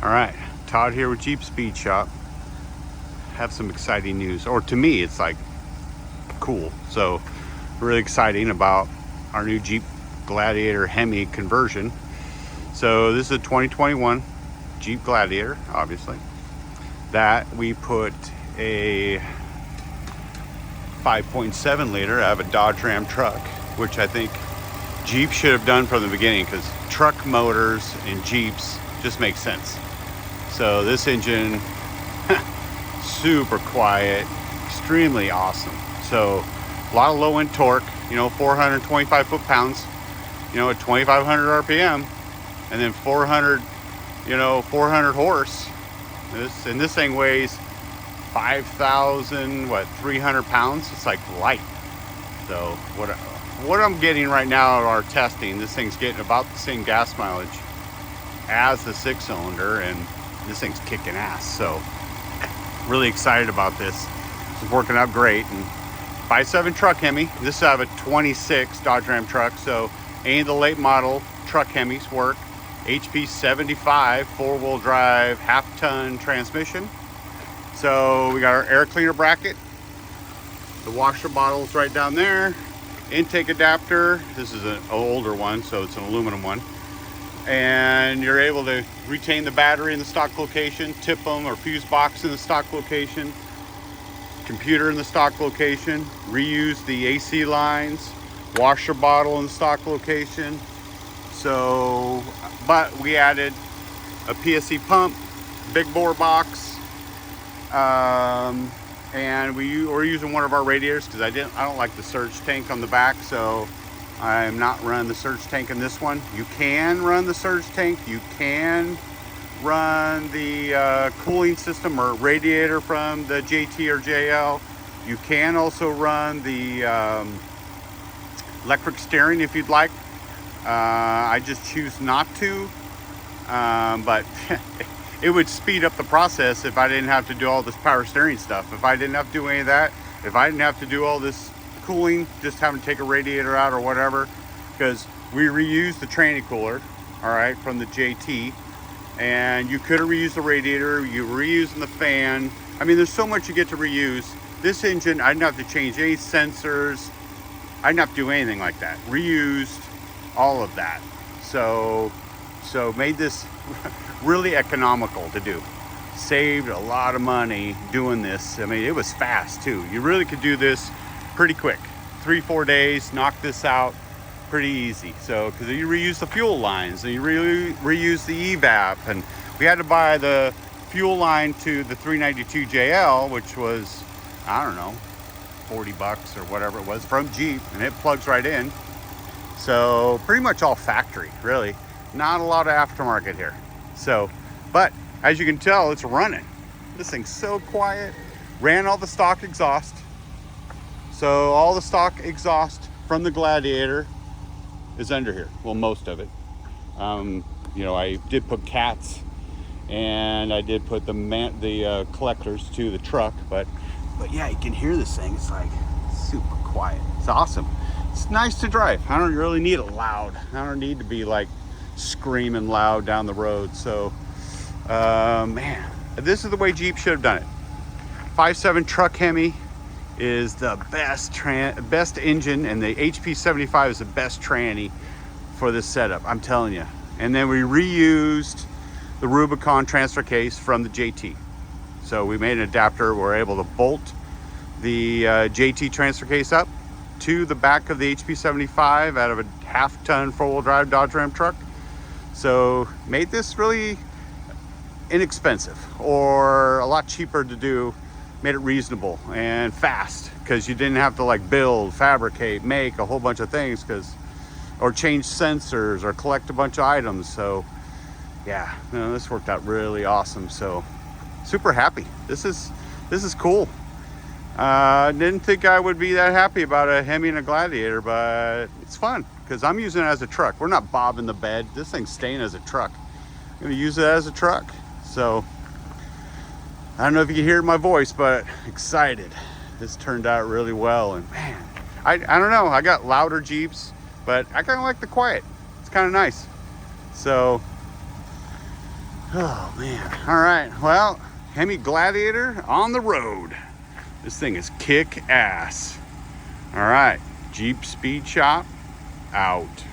All right, Todd here with Jeep Speed Shop. Have some exciting news, or to me, it's like cool. So, really exciting about our new Jeep Gladiator HEMI conversion. So, this is a 2021 Jeep Gladiator, obviously, that we put a 5.7 liter out of a Dodge Ram truck, which I think Jeep should have done from the beginning, because truck motors and Jeeps just make sense. So this engine, super quiet, extremely awesome. So a lot of low end torque, 425 foot-pounds, at 2,500 RPM, and then 400 horse. This thing weighs 5,300 pounds. It's like light. So what I'm getting right now at our testing, this thing's getting about the same gas mileage as the 6-cylinder, and this thing's kicking ass. So really excited about this. It's working out great. And 5.7 truck Hemi. This is out of a 26 Dodge Ram truck. So any of the late model truck Hemis work. HP75 4-wheel drive half-ton transmission. So we got our air cleaner bracket. The washer bottle's right down there. Intake adapter. This is an older one, so it's an aluminum one. And you're able to retain the battery in the stock location, tip them, or fuse box in the stock location, computer in the stock location, reuse the AC lines, washer bottle in the stock location. So, but we added a PSC pump, big bore box, and we're using one of our radiators because I don't like the surge tank on the back, so I'm not running the surge tank in this one. You can run the surge tank. You can run the cooling system or radiator from the JT or JL. You can also run the electric steering if you'd like. I just choose not to, but it would speed up the process if I didn't have to do all this power steering stuff. If I didn't have to do any of that, if I didn't have to do all this cooling, just having to take a radiator out or whatever, because we reuse the tranny cooler, all right, from the JT, and you could have reused the radiator. You were reusing the fan. I mean, there's so much you get to reuse. This engine, I didn't have to change any sensors. I didn't have to do anything like that. Reused all of that. So made this really economical to do. Saved a lot of money doing this. I mean, it was fast too. You really could do this pretty quick. 3-4 days, knock this out pretty easy. So, because you reuse the fuel lines, and you reuse the evap, and we had to buy the fuel line to the 392 JL, which was, I don't know, $40 or whatever it was from Jeep, and it plugs right in. So pretty much all factory, really. Not a lot of aftermarket here. So, but as you can tell, it's running. This thing's so quiet. Ran all the stock exhaust. So all the stock exhaust from the Gladiator is under here. Well, most of it. I did put cats, and I did put the collectors to the truck, but yeah, you can hear this thing. It's like super quiet. It's awesome. It's nice to drive. I don't really need it loud. I don't need to be like screaming loud down the road. So, man, this is the way Jeep should have done it. 5.7 truck Hemi is the best engine, and the HP75 is the best tranny for this setup, I'm telling you. And then we reused the Rubicon transfer case from the JT. So we made an adapter. We're able to bolt the JT transfer case up to the back of the HP75 out of a half-ton 4-wheel drive Dodge Ram truck. So made this really inexpensive, or a lot cheaper to do. Made it reasonable and fast, because you didn't have to like build, fabricate, make a whole bunch of things, or change sensors or collect a bunch of items. So yeah, this worked out really awesome. So super happy. This is cool. Didn't think I would be that happy about a Hemi and a Gladiator, but it's fun because I'm using it as a truck. We're not bobbing the bed. This thing's staying as a truck. I'm gonna use it as a truck. So I don't know if you can hear my voice, but excited. This turned out really well, and man, I don't know. I got louder Jeeps, but I kind of like the quiet. It's kind of nice. So Oh man. All right, well, Hemi Gladiator on the road. This thing is kick ass. All right, Jeep Speed Shop out.